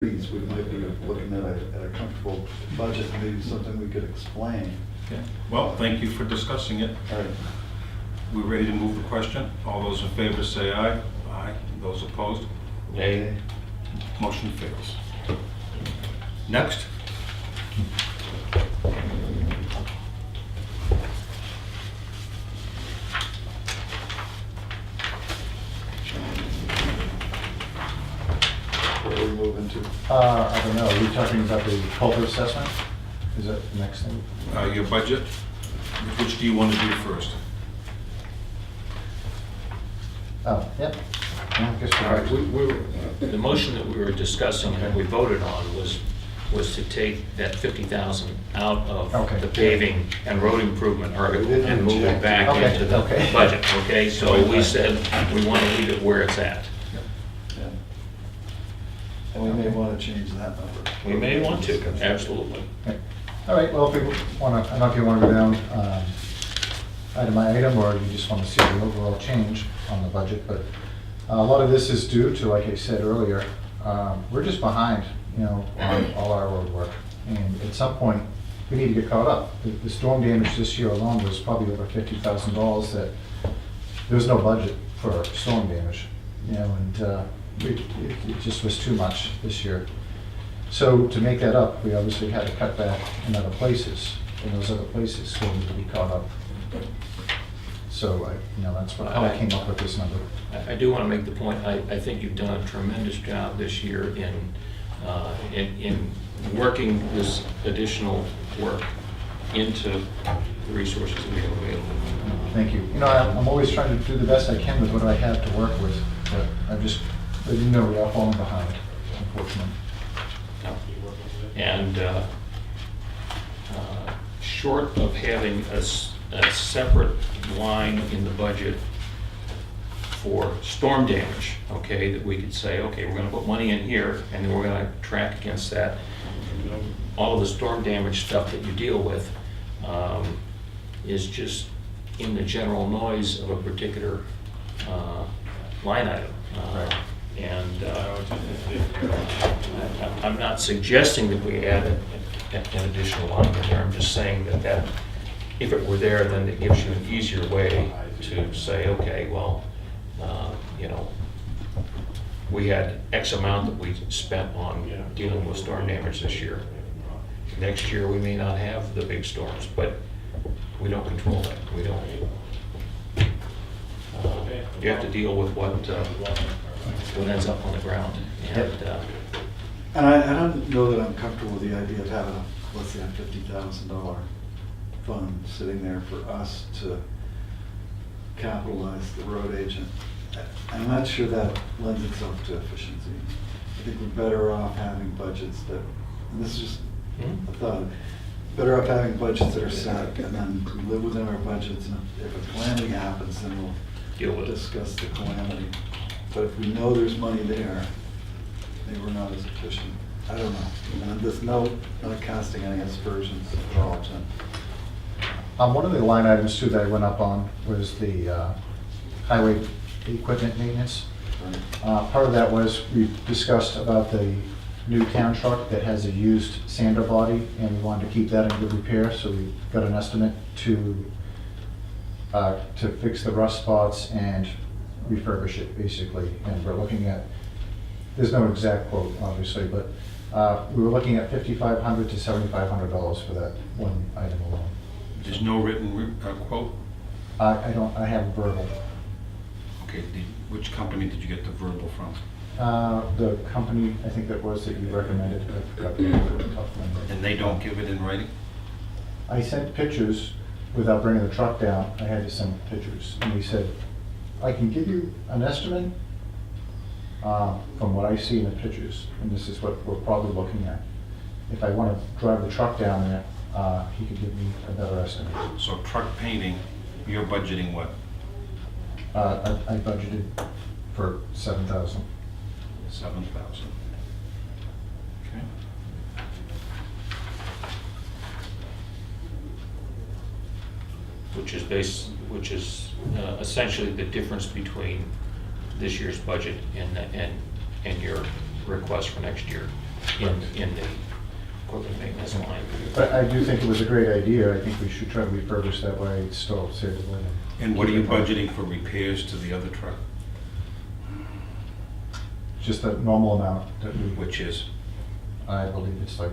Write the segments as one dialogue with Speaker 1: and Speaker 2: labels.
Speaker 1: we might be looking at a comfortable budget, maybe something we could explain.
Speaker 2: Okay. Well, thank you for discussing it.
Speaker 1: All right.
Speaker 2: We're ready to move the question. All those in favor say aye. Aye. Those opposed?
Speaker 1: Nay.
Speaker 2: Motion fails. Next.
Speaker 1: What are we moving to?
Speaker 3: I don't know, are you talking about the culvert assessment? Is that the next thing?
Speaker 2: Your budget. Which do you want to do first?
Speaker 3: Oh, yep. Yeah, I guess
Speaker 4: All
Speaker 3: you're
Speaker 4: right,
Speaker 3: right.
Speaker 4: the motion that we were discussing and we voted on was to take that 50,000 out of
Speaker 3: Okay.
Speaker 4: the paving and road improvement article
Speaker 1: We didn't
Speaker 4: and move it
Speaker 1: reject
Speaker 4: back
Speaker 3: it. Okay,
Speaker 4: into the
Speaker 3: okay.
Speaker 4: budget, okay? So we said we want to leave it where it's at.
Speaker 1: Yeah. And we may want to change that number.
Speaker 4: We may want to, absolutely.
Speaker 3: Okay. All right, well, if we want to, I don't know if you want to go down item by item, or you just want to see the overall change on the budget, but a lot of this is due to, like I said earlier, we're just behind, on all our road work. And at some point, we need to get caught up. The storm damage this year alone was probably over $50,000 that there was no budget for storm damage, and it just was too much this year. So to make that up, we obviously had to cut back in other places, and those other places still need to be caught up. So, that's how I came up with this number.
Speaker 4: I do want to make the point, I think you've done a tremendous job this year in working this additional work into the resources that we have available.
Speaker 3: Thank you. I'm always trying to do the best I can with what I have to work with, but I didn't know we are falling behind, unfortunately.
Speaker 4: And short of having a separate line in the budget for storm damage, okay, that we could say, okay, we're gonna put money in here, and then we're gonna track against that. All of the storm damage stuff that you deal with is just in the general noise of a particular line item. And I'm not suggesting that we add an additional line in there. I'm just saying that if it were there, then it gives you an easier way to say, okay, well, we had X amount that we spent on dealing with storm damage this year. Next year, we may not have the big storms, but we don't control that. We don't. You have to deal with what ends up on the ground.
Speaker 1: And I don't know that I'm comfortable with the idea of having let's say, a $50,000 fund sitting there for us to capitalize the road agent. I'm not sure that lends itself to efficiency. I think we're better off having budgets that, and this is just a thought, better off having budgets that are set, and then we live within our budgets, and if a calamity happens, then we'll discuss the calamity. But if we know there's money there, maybe we're not as efficient. I don't know. And there's not casting any aspersions at all, Jim.
Speaker 3: One of the line items too that I went up on was the highway equipment maintenance. Part of that was we discussed about the new town truck that has a used sander body, and we wanted to keep that in good repair, so we got an estimate to fix the rust spots and refurbish it basically. And we're looking at, there's no exact quote obviously, but we were looking at $5,500 to $7,500 for that one item alone.
Speaker 2: There's no written quote?
Speaker 3: I have verbal.
Speaker 2: Okay, which company did you get the verbal from?
Speaker 3: The company, I think that you recommended. I forgot the name of it.
Speaker 2: And they don't give it in writing?
Speaker 3: I sent pictures without bringing the truck down. I had to send pictures. And he said, I can give you an estimate from what I see in the pictures. And this is what we're probably looking at. If I want to drive the truck down there, he could give me a better estimate.
Speaker 2: So truck painting, you're budgeting what?
Speaker 3: I budgeted for $7,000.
Speaker 2: 7,000. Okay.
Speaker 4: Which is essentially the difference between this year's budget and your request for next year. in the equipment maintenance line.
Speaker 3: But I do think it was a great idea. I think we should try to refurbish that way, it still saves money.
Speaker 2: And what are you budgeting for repairs to the other truck?
Speaker 3: Just the normal amount that we,
Speaker 2: Which is,
Speaker 3: I believe it's like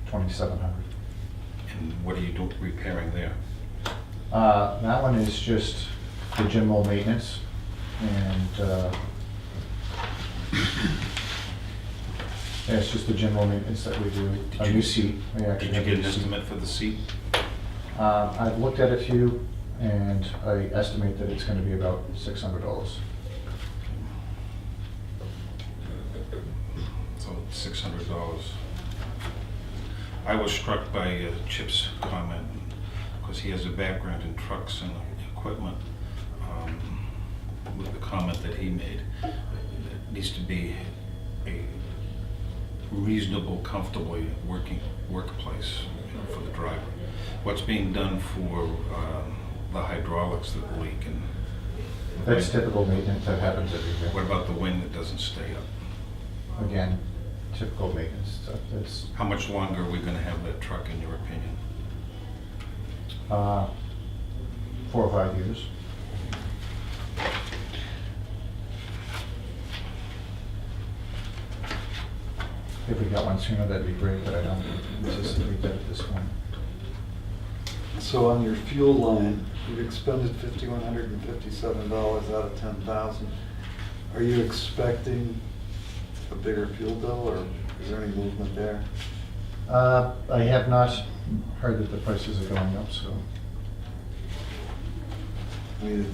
Speaker 3: 2,700.
Speaker 2: and what are you doing repairing there?
Speaker 3: That one is just the general maintenance, and yeah, it's just the general maintenance that we do. A new seat. We actually
Speaker 2: Did you
Speaker 3: have a
Speaker 2: get an
Speaker 3: new seat.
Speaker 2: estimate for the seat?
Speaker 3: I've looked at a few, and I estimate that it's going to be about $600.
Speaker 2: So $600. I was struck by Chip's comment, because he has a background in trucks and equipment, with the comment that he made. It needs to be a reasonable, comfortably working workplace, you know, for the driver. What's being done for the hydraulics that leak, and
Speaker 3: That's typical maintenance that happens every
Speaker 2: what
Speaker 3: year.
Speaker 2: about the wing that doesn't stay up?
Speaker 3: Again, typical maintenance stuff. That's
Speaker 2: How much longer are we gonna have that truck, in your opinion?
Speaker 3: 4 or 5 years. If we got one sooner, that'd be great, but I don't anticipate that at this point.
Speaker 1: So on your fuel line, you've expended $5,157 out of 10,000. Are you expecting a bigger fuel bill, or is there any movement there?
Speaker 3: I have not heard that the prices are going up, so
Speaker 1: I mean,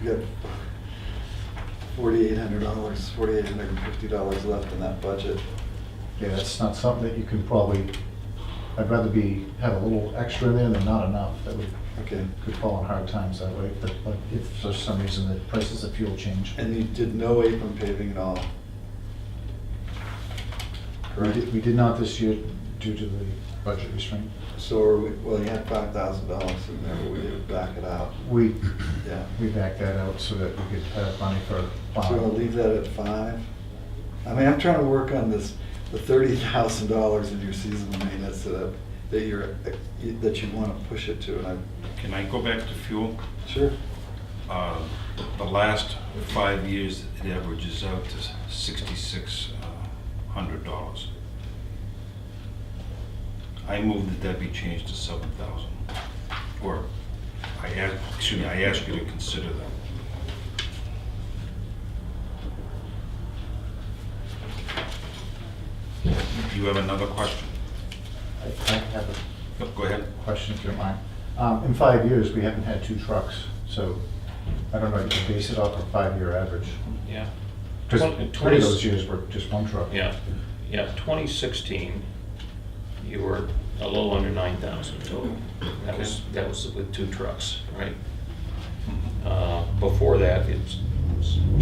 Speaker 1: you've got $4,850 left in that budget.
Speaker 3: yeah, that's not something that you can probably, I'd rather have a little extra in there than not enough. That
Speaker 1: Okay.
Speaker 3: could fall on hard times that way, but if for some reason the prices of fuel change.
Speaker 1: And you did no apron paving at all? Correct?
Speaker 3: We did not this year due to the budget restraint.
Speaker 1: So, are we, well, you had $5,000 in there, but we didn't back it out.
Speaker 3: We
Speaker 1: Yeah.
Speaker 3: backed that out so that we could have money for
Speaker 1: So we'll
Speaker 3: plowing.
Speaker 1: leave that at 5? I mean, I'm trying to work on this, the $30,000 in your seasonal maintenance that you want to push it to, and
Speaker 2: Can I go back to fuel?
Speaker 1: sure.
Speaker 2: The last 5 years, it averages out to $6,600. I move that be changed to 7,000. Or, I ask you to consider that. Do you have another question?
Speaker 3: I have a
Speaker 2: Yep, go ahead.
Speaker 3: question if you don't mind. In 5 years, we haven't had 2 trucks, so I don't know, you can base it off a 5-year average.
Speaker 4: Yeah.
Speaker 3: Because
Speaker 4: Well,
Speaker 3: 3 of those years were just 1 truck.
Speaker 4: Yeah, 2016, you were a little under 9,000 total. That was with 2 trucks, right? Before that, it's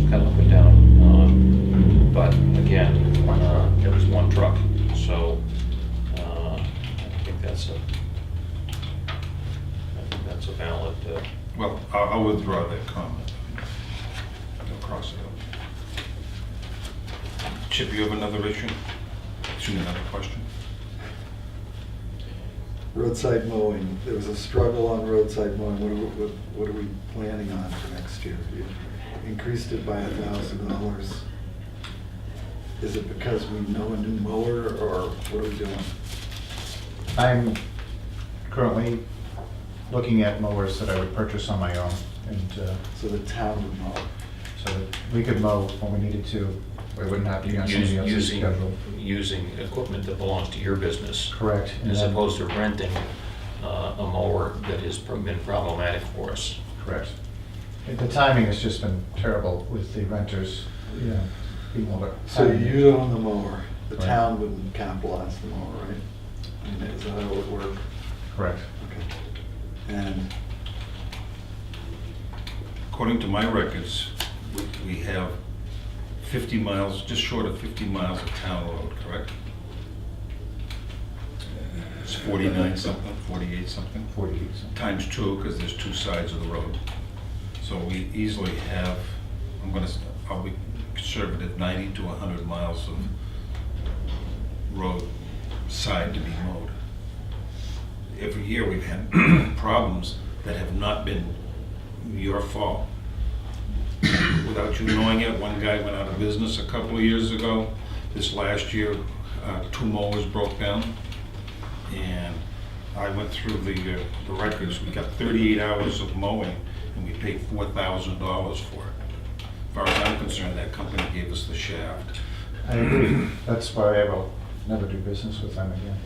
Speaker 4: kind of up and down. But again, it was 1 truck, so I think that's a valid,
Speaker 2: Well, I'll withdraw that comment. I'll cross it out. Chip, you have another issue? Excuse me, another question?
Speaker 1: Roadside mowing, there was a struggle on roadside mowing. What are we planning on for next year? You increased it by $1,000. Is it because we know a new mower, or what are we doing?
Speaker 3: I'm currently looking at mowers that I would purchase on my own, and
Speaker 1: So the town would mow.
Speaker 3: so that we could mow when we needed to. We wouldn't have to be on somebody else's schedule.
Speaker 4: using equipment that belongs to your business.
Speaker 3: Correct. And
Speaker 4: As
Speaker 3: then-
Speaker 4: opposed to renting a mower that has been problematic for us.
Speaker 3: Correct. The timing has just been terrible with the renters, you know, being able to.
Speaker 1: So you own the mower, the
Speaker 3: Right.
Speaker 1: town wouldn't capitalize the mower, right? I mean, is that how it would work?
Speaker 3: Correct.
Speaker 1: Okay. And
Speaker 2: According to my records, we have 50 miles, just short of 50 miles of town road, correct? It's 49 something, 48 something?
Speaker 3: 48. So.
Speaker 2: Times 2, because there's 2 sides of the road. So we easily have, I'll be conservative 90 to 100 miles of road side to be mowed. Every year we've had problems that have not been your fault. Without you knowing it, one guy went out of business a couple of years ago. This last year, 2 mowers broke down. And I went through the records. We got 38 hours of mowing and we paid $4,000 for it. As far as I'm concerned, that company gave us the shaft.
Speaker 3: I agree. That's why I will never do business with them again.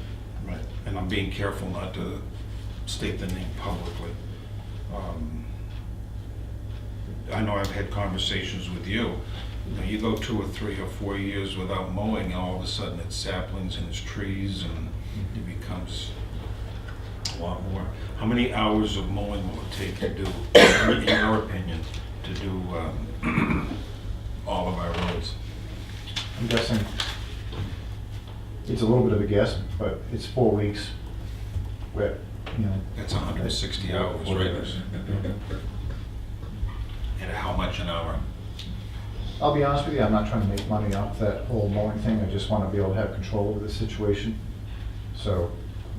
Speaker 2: Right. And I'm being careful not to state the name publicly. I know I've had conversations with you. You know, you go 2 or 3 or 4 years without mowing, and all of a sudden it's saplings and it's trees, and it becomes a lot more. How many hours of mowing will it take to do, in your opinion, to do all of our roads?
Speaker 3: I'm guessing, it's a little bit of a guess, but it's 4 weeks where, you know.
Speaker 2: That's 160 hours, right? And how much an hour?
Speaker 3: I'll be honest with you, I'm not trying to make money off that whole mowing thing. I just want to be able to have control over the situation. So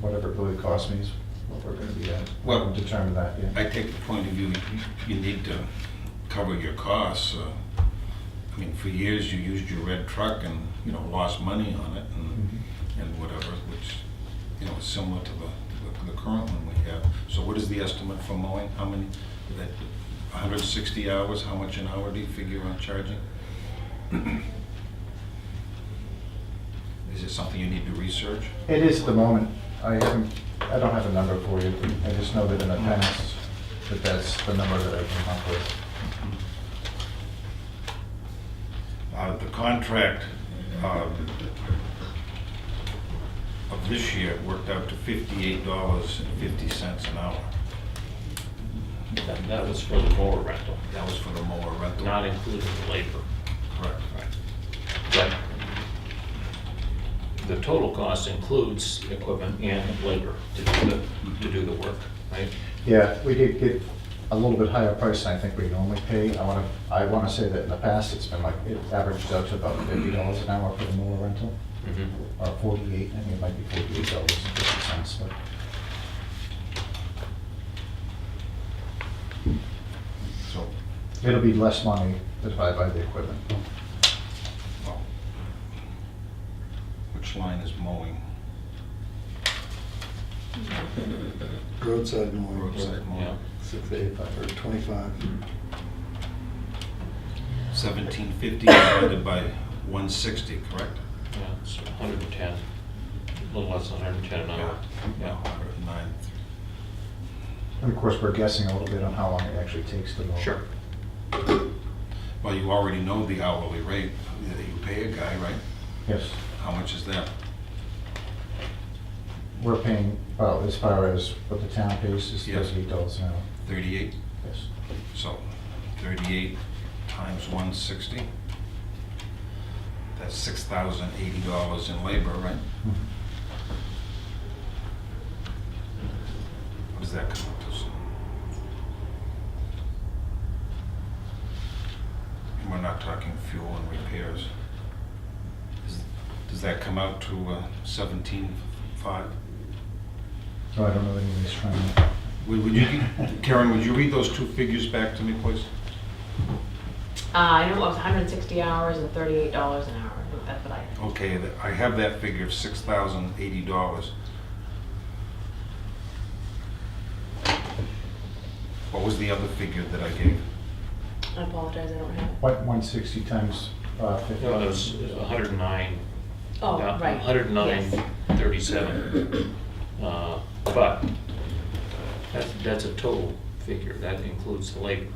Speaker 3: whatever it really costs me is what we're going to be at.
Speaker 2: Well,
Speaker 3: We'll determine that, yeah.
Speaker 2: I take the point of view, you need to cover your costs. I mean, for years you used your red truck and, you know, lost money on it and whatever, which, you know, is similar to the current one we have. So what is the estimate for mowing? How many, that 160 hours, how much an hour do you figure on charging? Is it something you need to research?
Speaker 3: It is at the moment. I don't have a number for you. I just know that in the past, that's the number that I came up with.
Speaker 2: The contract of this year worked out to $58.50 an hour.
Speaker 4: That was for the mower rental,
Speaker 2: That was for the mower rental.
Speaker 4: not including the labor.
Speaker 2: Correct.
Speaker 4: But the total cost includes equipment and labor to do the work, right?
Speaker 3: Yeah, we did get a little bit higher price than I think we normally pay. I want to say that in the past, it's been like, it averaged out to about $50 an hour for the mower rental, or 48, I think it might be $48.50, but.
Speaker 2: So,
Speaker 3: It'll be less money if I buy the equipment.
Speaker 2: well, which line is mowing?
Speaker 1: Roadside mowing.
Speaker 2: Roadside mowing.
Speaker 4: Yeah.
Speaker 1: 685 or 25.
Speaker 2: 1750 divided by 160, correct?
Speaker 4: Yeah, it's 110, a little less than 110 an hour.
Speaker 2: Yeah, 109.
Speaker 3: And of course, we're guessing a little bit on how long it actually takes to mow.
Speaker 4: Sure.
Speaker 2: Well, you already know the hourly rate that you pay a guy, right?
Speaker 3: Yes,
Speaker 2: How much is that?
Speaker 3: we're paying, well, as far as what the town pays is
Speaker 2: Yes.
Speaker 3: $38 an hour.
Speaker 2: 38?
Speaker 3: Yes.
Speaker 2: So 38 times 160, that's $6,080 in labor, right? What does that come up to? And we're not talking fuel and repairs. Does that come out to 17.5?
Speaker 3: So I don't know anybody's trying to.
Speaker 2: Would you, Karen, would you read those two figures back to me, please?
Speaker 5: I know it was 160 hours and $38 an hour. I think that's what I.
Speaker 2: Okay, I have that figure of $6,080. What was the other figure that I gave?
Speaker 5: I apologize, I don't have it.
Speaker 3: What, 160 times 50?
Speaker 4: No, it was 109.
Speaker 5: Oh,
Speaker 4: yeah,
Speaker 5: right.
Speaker 4: 109.37. But that's a total figure. That includes the labor.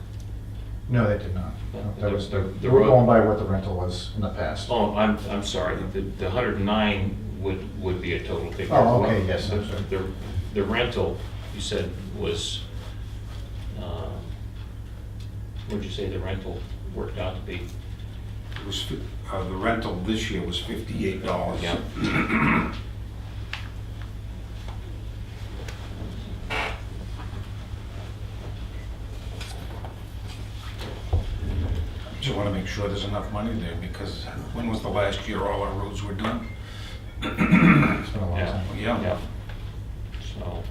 Speaker 3: No, they did not. No, that was
Speaker 4: The
Speaker 3: we're
Speaker 4: road-
Speaker 3: going by what the rental was in the past.
Speaker 4: Oh, I'm sorry. The 109 would be a total figure.
Speaker 3: Oh, okay, yes, I'm sorry.
Speaker 4: The rental, you said, was, what'd you say the rental worked out to be?
Speaker 2: It was, the rental this year was $58.
Speaker 4: Yeah.
Speaker 2: Just want to make sure sure there's enough money there, because when was the last year all our roads were done?
Speaker 3: It's been a long
Speaker 4: Yeah.
Speaker 3: time.
Speaker 2: Yeah.
Speaker 4: So,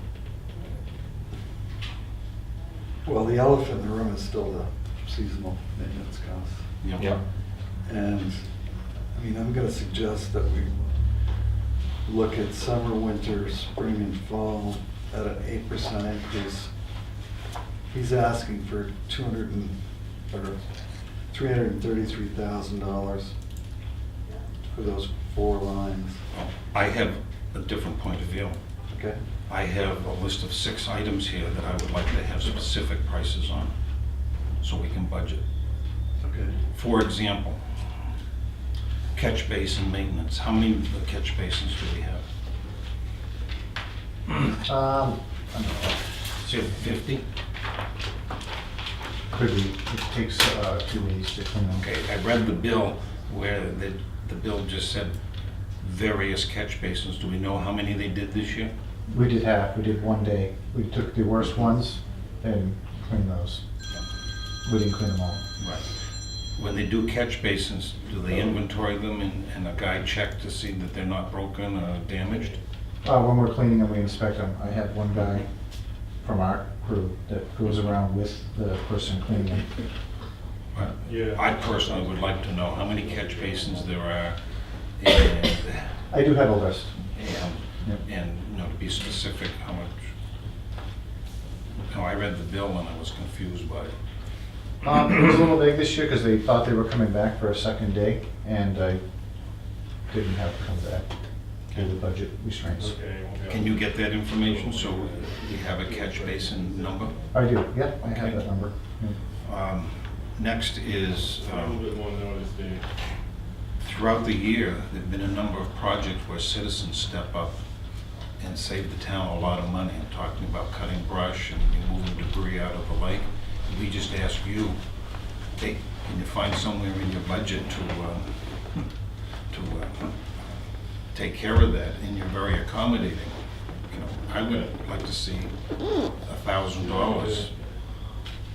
Speaker 1: Well, the elephant in the room is still the seasonal maintenance costs.
Speaker 4: yeah,
Speaker 1: And, I mean, I'm gonna suggest that we look at summer, winter, spring, and fall at an 8% increase. He's asking for $333,000 for those 4 lines,
Speaker 2: I have a different point of view.
Speaker 1: okay?
Speaker 2: I have a list of 6 items here that I would like to have specific prices on, so we can budget.
Speaker 1: Okay.
Speaker 2: For example, catch basin maintenance. How many catch basins do we have?
Speaker 3: I don't know.
Speaker 2: Say 50?
Speaker 3: Could be, it takes 2 days to clean them.
Speaker 2: Okay, I read the bill where the bill just said various catch basins. Do we know how many they did this year?
Speaker 3: We did half, we did 1 day. We took the worst ones and cleaned those. We didn't clean them all.
Speaker 2: Right. When they do catch basins, do they inventory them and a guy check to see that they're not broken or damaged?
Speaker 3: When we're cleaning them, we inspect them. I have one guy from our crew that goes around with the person cleaning them.
Speaker 2: Right.
Speaker 6: Yeah.
Speaker 2: I personally would like to know how many catch basins there are and,
Speaker 3: I do have a list.
Speaker 2: and,
Speaker 3: Yep.
Speaker 2: and, you know, to be specific, how much. No, I read the bill and I was confused by it.
Speaker 3: It was a little big this year because they thought they were coming back for a second day, and I didn't have to come back due to budget restraints.
Speaker 6: Okay.
Speaker 2: Can you get that information so we have a catch basin number?
Speaker 3: I do, yeah, I have
Speaker 2: Okay.
Speaker 3: that number. Yeah.
Speaker 2: Next is,
Speaker 6: A little bit more notice there.
Speaker 2: throughout the year, there've been a number of projects where citizens step up and save the town a lot of money. I'm talking about cutting brush and removing debris out of the lake. We just ask you, hey, can you find somewhere in your budget to take care of that? And you're very accommodating. You know, I would like to see $1,000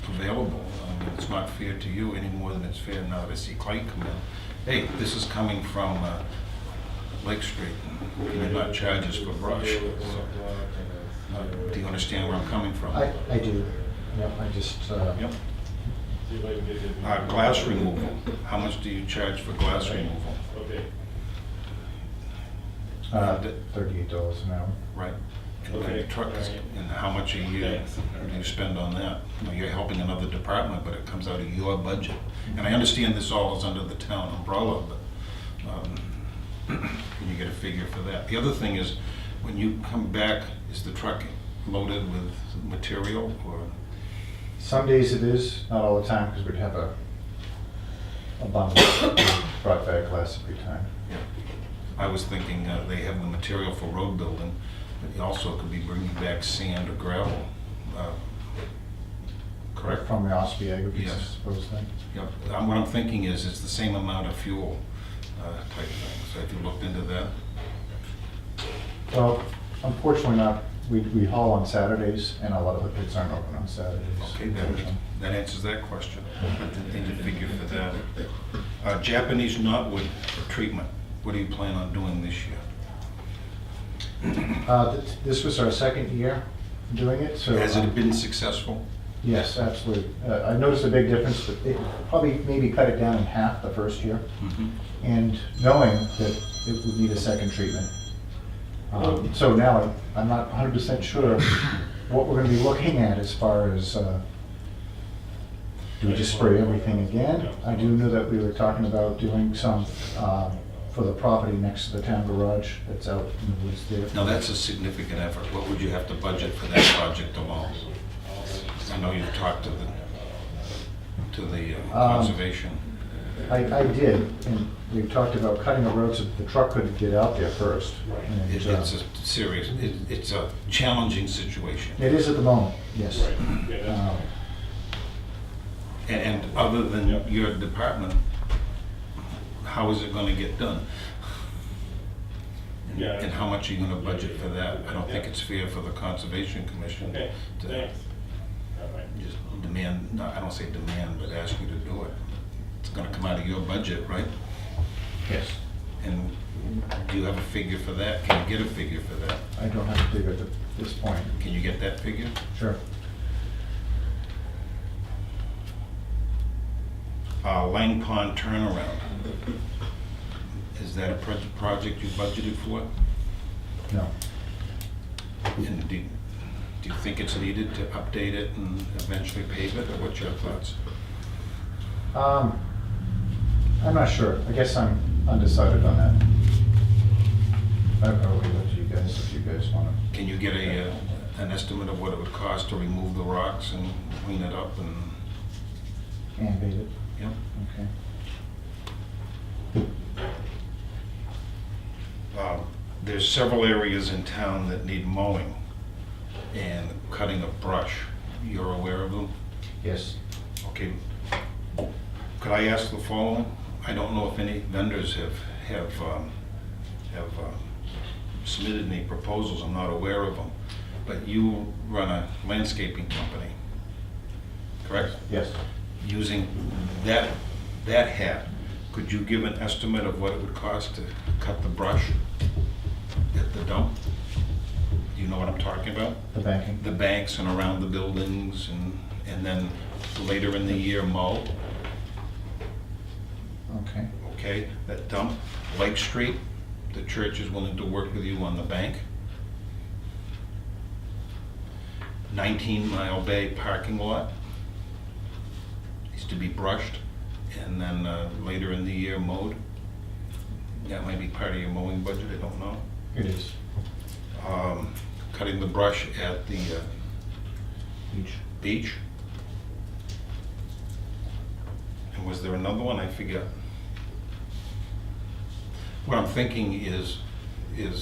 Speaker 2: available. I mean, it's not fair to you any more than it's fair now to see Clay come in. Hey, this is coming from Lake Street. Can you not charge us for brush? Do you understand where I'm coming from?
Speaker 3: I do, yeah, I just,
Speaker 2: Yep.
Speaker 6: See if I can get this.
Speaker 2: Glass removal. How much do you charge for glass removal?
Speaker 6: Okay.
Speaker 3: $38 an hour.
Speaker 2: Right. And
Speaker 6: Okay.
Speaker 2: the truck is,
Speaker 6: All right.
Speaker 2: and how much a year
Speaker 6: Thanks.
Speaker 2: do you spend on that? You know, you're helping another department, but it comes out of your budget. And I understand this all is under the town umbrella, but can you get a figure for that? The other thing is, when you come back, is the truck loaded with material or?
Speaker 3: Some days it is, not all the time, because we'd have a bundle brought back glass every time.
Speaker 2: Yeah. I was thinking they have the material for road building, but you also could be bringing back sand or gravel. Correct?
Speaker 3: From the Osprey would be
Speaker 2: Yes.
Speaker 3: supposed then.
Speaker 2: Yep. What I'm thinking is it's the same amount of fuel type thing. So have you looked into that?
Speaker 3: Well, unfortunately not, we haul on Saturdays, and a lot of the pits aren't open on Saturdays.
Speaker 2: Okay, that answers that question. I need to figure for that. Japanese knotwood treatment. What do you plan on doing this year?
Speaker 3: This was our second year doing it, so.
Speaker 2: Has it been successful?
Speaker 3: Yes, absolutely. I noticed a big difference, but it probably maybe cut it down in half the first year.
Speaker 2: Mhm.
Speaker 3: And knowing that it would need a second treatment. So now I'm not 100% sure what we're going to be looking at as far as, do we just spray everything again? I do know that we were talking about doing some for the property next to the town garage that's out in the woods there.
Speaker 2: Now, that's a significant effort. What would you have to budget for that project alone? I know you've talked to the conservation.
Speaker 3: I did, and we talked about cutting a road so that the truck couldn't get out there first. And,
Speaker 2: It's a serious, it's a challenging situation.
Speaker 3: It is at the moment, yes.
Speaker 6: Right. Yeah, that's-
Speaker 2: And other than your department, how is it going to get done?
Speaker 6: Yeah.
Speaker 2: And how much are you going to budget for that? I don't think it's fair for the Conservation Commission
Speaker 6: Okay,
Speaker 2: to
Speaker 6: thanks. All right.
Speaker 2: just demand, no, I don't say demand, but ask you to do it. it's gonna come out of your budget, right?
Speaker 3: Yes.
Speaker 2: And do you have a figure for that? Can you get a figure for that?
Speaker 3: I don't have to figure at this point.
Speaker 2: Can you get that figure?
Speaker 3: Sure.
Speaker 2: Lang Pond turnaround. Is that a project you budgeted for?
Speaker 3: No.
Speaker 2: And do you think it's needed to update it and eventually pave it, or what's your thoughts?
Speaker 3: I'm not sure. I guess I'm undecided on that. I'll leave it to you guys if you guys want to.
Speaker 2: Can you get an estimate of what it would cost to remove the rocks and clean it up and,
Speaker 3: And bait it.
Speaker 2: yeah?
Speaker 3: Okay.
Speaker 2: There's several areas in town that need mowing and cutting of brush. You're aware of them?
Speaker 3: Yes.
Speaker 2: Okay. Could I ask the following? I don't know if any vendors have submitted any proposals. I'm not aware of them. But you run a landscaping company, correct?
Speaker 3: Yes.
Speaker 2: Using that hat, could you give an estimate of what it would cost to cut the brush at the dump? Do you know what I'm talking about?
Speaker 3: The banking.
Speaker 2: The banks and around the buildings, and then later in the year mow,
Speaker 3: Okay.
Speaker 2: okay? That dump, Lake Street, the church is willing to work with you on the bank. 19 Mile Bay parking lot needs to be brushed, and then later in the year mowed. That might be part of your mowing budget, I don't know.
Speaker 3: It is.
Speaker 2: Cutting the brush at the
Speaker 3: Each.
Speaker 2: beach. And was there another one? I forget. What I'm thinking is if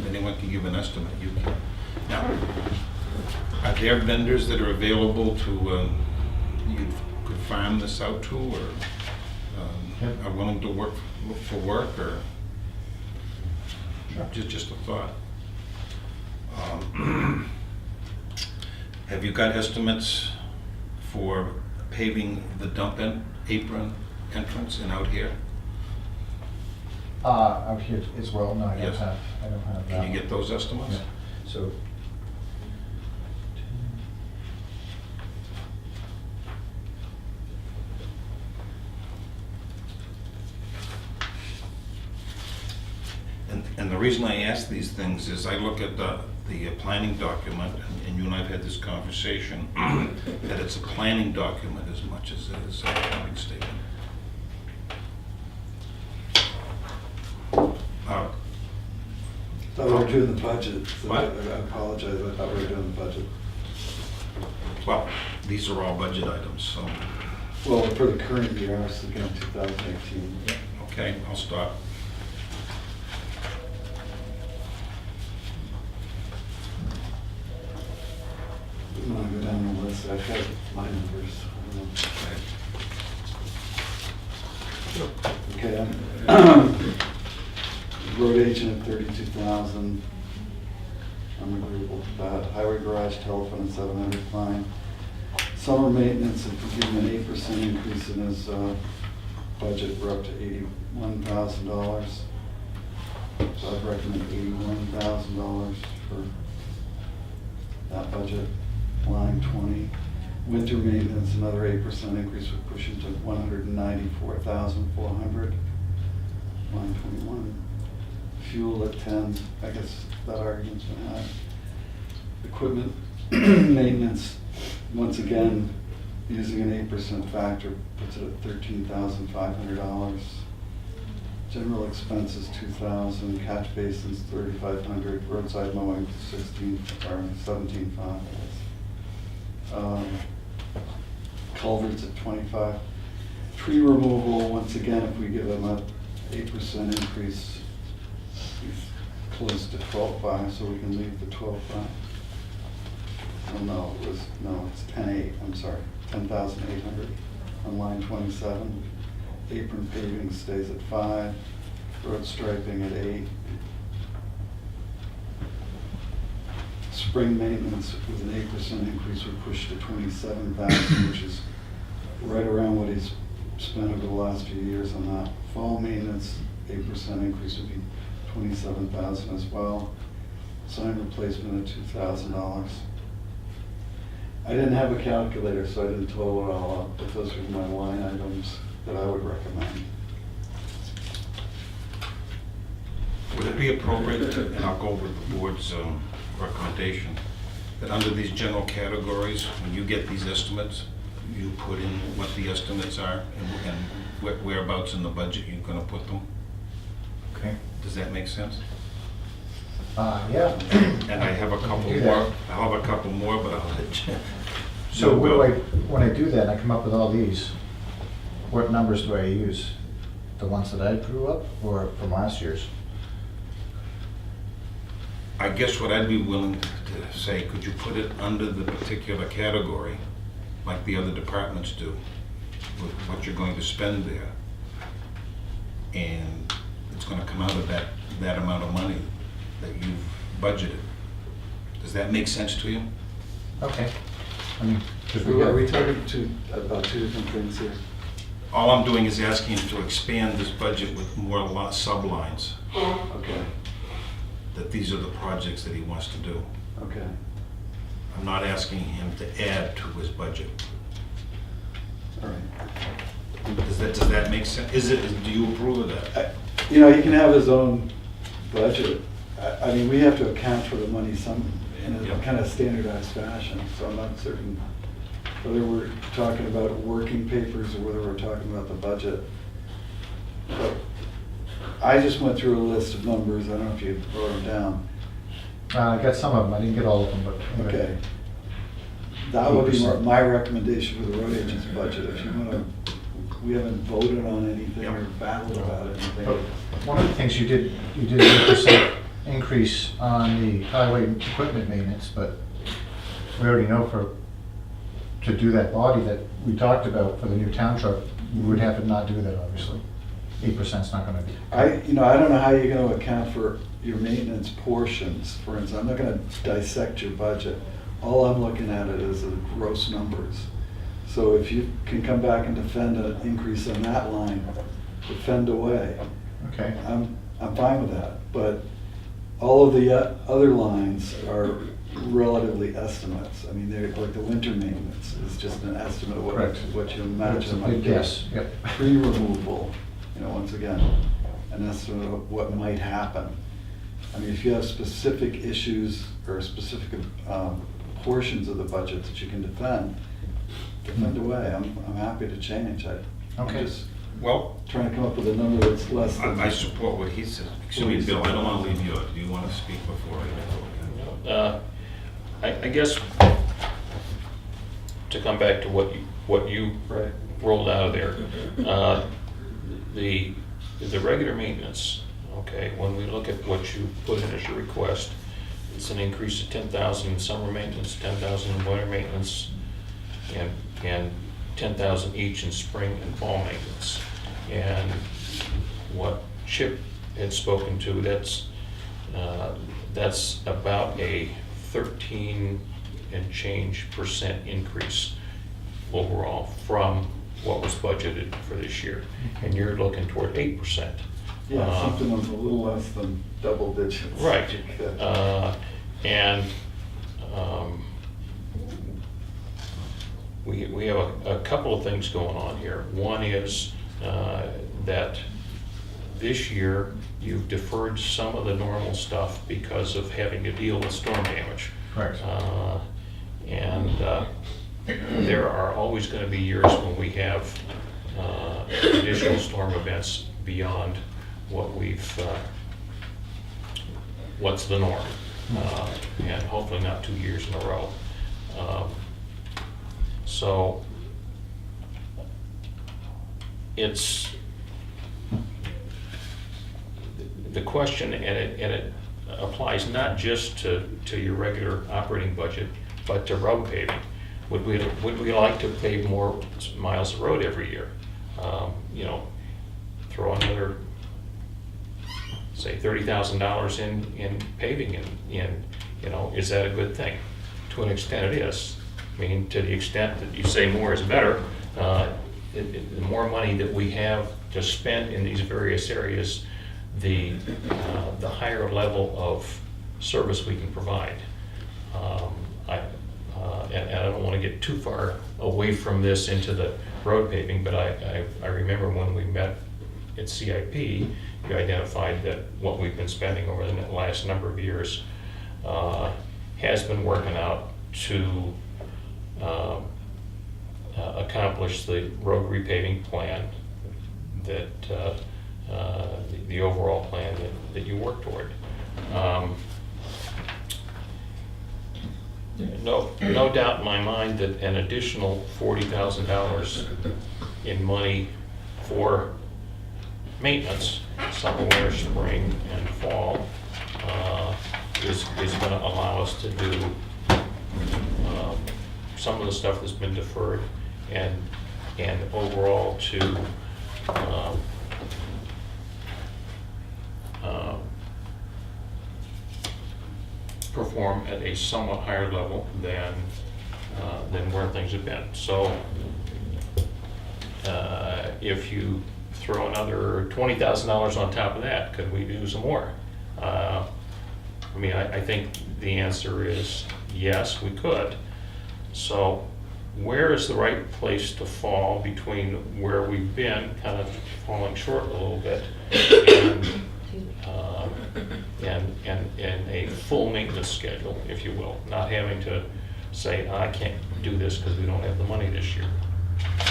Speaker 2: anyone can give an estimate, you can. Now, are there vendors that are available to, you could farm this out to, or
Speaker 3: Yep.
Speaker 2: are willing to look for work, or?
Speaker 3: Sure.
Speaker 2: Just a thought. Have you got estimates for paving the dump apron entrance and out here?
Speaker 3: Out here as well, no, I don't
Speaker 2: Yes.
Speaker 3: have that.
Speaker 2: Can you
Speaker 3: one.
Speaker 2: get those estimates?
Speaker 3: Yeah. So.
Speaker 2: And the reason I ask these things is I look at the planning document, and you and I have had this conversation, that it's a planning document as much as it is a accounting statement.
Speaker 1: Thought we were doing the budget. So
Speaker 2: What?
Speaker 1: I apologize, I thought we were doing the budget.
Speaker 2: Well, these are all budget items, so,
Speaker 1: Well, for the current year, I was looking at 2018.
Speaker 2: okay, I'll stop.
Speaker 1: I'm gonna go down the list, I've got my numbers. Okay, road agent at 32,000. I'm agreeable with that. Highway garage, telephone at 700, fine. Summer maintenance, if we give him an 8% increase in his budget, we're up to $81,000. So I'd recommend $81,000 for that budget. Line 20. Winter maintenance, another 8% increase would push him to $194,400. Line 21. Fuel at 10, I guess that argument's been had. Equipment maintenance, once again, using an 8% factor, puts it at $13,500. General expenses, $2,000, catch basins, $3,500, roadside mowing, $17,500. Culverts at 25. Tree removal, once again, if we give them a 8% increase, he's close to 12.5, so we can leave the 12.5. Oh, no, it's 10.8, I'm sorry, 10,800 on line 27. Apron paving stays at 5, road striping at 8. Spring maintenance with an 8% increase would push to 27,000, which is right around what he's spent over the last few years on that. Fall maintenance, 8% increase would be 27,000 as well. Sign replacement at $2,000. I didn't have a calculator, so I didn't total it all up, but those are my line items that I would recommend.
Speaker 2: Would it be appropriate, and I'll go with the board's recommendation, that under these general categories, when you get these estimates, you put in what the estimates are and whereabouts in the budget you're gonna put them?
Speaker 3: Okay.
Speaker 2: Does that make sense?
Speaker 3: Yeah.
Speaker 2: And I have a couple
Speaker 3: Do
Speaker 2: more,
Speaker 3: that.
Speaker 2: I'll have a couple more, but I'll let you.
Speaker 3: So what do I, when I do that, and I come up with all these, what numbers do I use? The ones that I drew up, or from last year's?
Speaker 2: I guess what I'd be willing to say, could you put it under the particular category, like the other departments do, with what you're going to spend there? And it's gonna come out of that amount of money that you've budgeted. Does that make sense to you?
Speaker 3: Okay. I mean, 'cause we
Speaker 1: Are we
Speaker 3: got,
Speaker 1: talking about two different things here?
Speaker 2: All I'm doing is asking him to expand this budget with more sublines,
Speaker 1: Okay,
Speaker 2: that these are the projects that he wants to do.
Speaker 1: okay.
Speaker 2: I'm not asking him to add to his budget.
Speaker 1: All right.
Speaker 2: Does that make sense? Do you approve of that?
Speaker 1: You know, he can have his own budget. I mean, we have to account for the money in a
Speaker 2: Yep.
Speaker 1: kind of standardized fashion, so I'm not certain whether we're talking about working papers or whether we're talking about the budget. But I just went through a list of numbers, I don't know if you wrote them down.
Speaker 3: I got some of them, I didn't get all of them, but.
Speaker 1: Okay. That would be
Speaker 3: 8%.
Speaker 1: my recommendation for the road agent's budget, if you wanna, we haven't voted on anything or battled about anything.
Speaker 3: But one of the things you did an 8% increase on the highway equipment maintenance, but we already know to do that body that we talked about for the new town truck, we would have to not do that, obviously. 8%'s not gonna be.
Speaker 1: I don't know how you're gonna account for your maintenance portions. For instance, I'm not gonna dissect your budget. All I'm looking at it is the gross numbers. So if you can come back and defend an increase on that line, defend away.
Speaker 3: Okay.
Speaker 1: I'm fine with that, but all of the other lines are relatively estimates. I mean, they're like the winter maintenance is just an estimate of
Speaker 3: Correct.
Speaker 1: what you
Speaker 3: That's
Speaker 1: imagine
Speaker 3: a
Speaker 1: might
Speaker 3: good
Speaker 1: get.
Speaker 3: guess, yep.
Speaker 1: Tree removal, once again, an estimate of what might happen. I mean, if you have specific issues or specific portions of the budget that you can defend away. I'm happy to change. I'm
Speaker 3: Okay.
Speaker 1: just
Speaker 2: Well,
Speaker 1: trying to come up with a number that's less than.
Speaker 2: I support what he said. Excuse me, Bill, I don't want to leave you out. Do you want to speak before I?
Speaker 4: I guess, to come back to what you
Speaker 1: Right.
Speaker 4: rolled out of there, the regular maintenance, okay, when we look at what you put in as your request, it's an increase of 10,000 in summer maintenance, 10,000 in winter maintenance, and 10,000 each in spring and fall maintenance. And what Chip had spoken to, that's about a 13 and change % increase overall from what was budgeted for this year. And you're looking toward 8%.
Speaker 1: Yeah, something was a little less than double digits.
Speaker 4: Right.
Speaker 1: Okay.
Speaker 4: And we have a couple of things going on here. One is that this year you've deferred some of the normal stuff because of having to deal with storm damage.
Speaker 3: Correct.
Speaker 4: And there are always going to be years when we have additional storm events beyond what what's the norm, and hopefully not 2 years in a row. So it's the question, and it applies not just to your regular operating budget, but to road paving. Would we like to pave more miles of road every year? Throw another, say, $30,000 in paving in, is that a good thing? To an extent it is. I mean, to the extent that you say more is better, the more money that we have to spend in these various areas, the higher level of service we can provide. And I don't want to get too far away from this into the road paving, but I remember when we met at CIP, you identified that what we've been spending over the last number of years has been working out to accomplish the road repaving plan that the overall plan that you work toward. No doubt in my mind that an additional $40,000 in money for maintenance, summer, winter, spring, and fall, is going to allow us to do some of the stuff that's been deferred, and overall to perform at a somewhat higher level than where things have been. So if you throw another $20,000 on top of that, could we do some more? I mean, I think the answer is yes, we could. So where is the right place to fall between where we've been, kind of falling short a little bit, and a full maintenance schedule, if you will, not having to say, I can't do this because we don't have the money this year.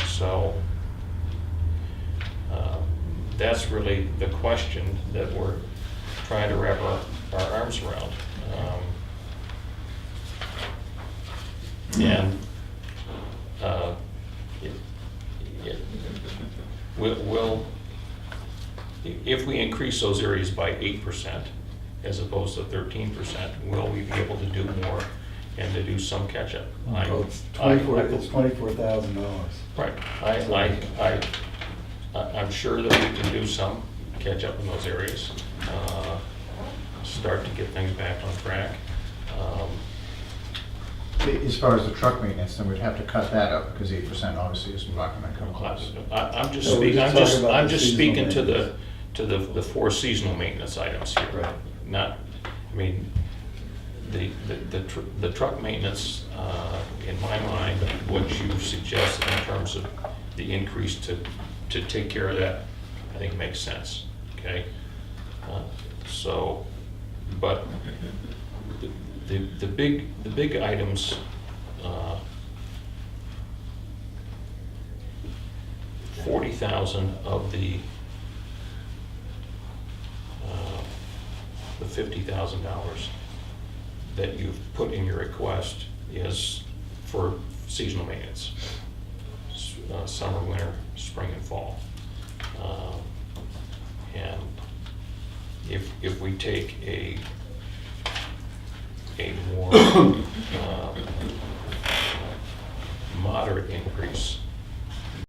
Speaker 4: So that's really the question that we're trying to wrap our arms around. And we'll, if we increase those areas by 8% as opposed to 13%, will we be able to do more and to do some catch-up?
Speaker 1: Well, it's $24,000.
Speaker 4: Right. I'm sure that we can do some catch-up in those areas, start to get things back on track.
Speaker 3: As far as the truck maintenance, then we'd have to cut that up, because 8% obviously is not going to come close.
Speaker 4: I'm just
Speaker 1: No, we're
Speaker 4: speaking.
Speaker 1: just talking about
Speaker 4: I'm
Speaker 1: the
Speaker 4: just
Speaker 1: seasonal
Speaker 4: speaking to
Speaker 1: maintenance.
Speaker 4: the 4 seasonal maintenance items here.
Speaker 1: Right.
Speaker 4: Not, I mean, the truck maintenance, in my mind, what you suggested in terms of the increase to take care of that, I think makes sense. Okay. So, but the big items, 40,000 of the $50,000 that you've put in your request is for seasonal maintenance, summer, winter, spring, and fall. And if we take a more moderate increase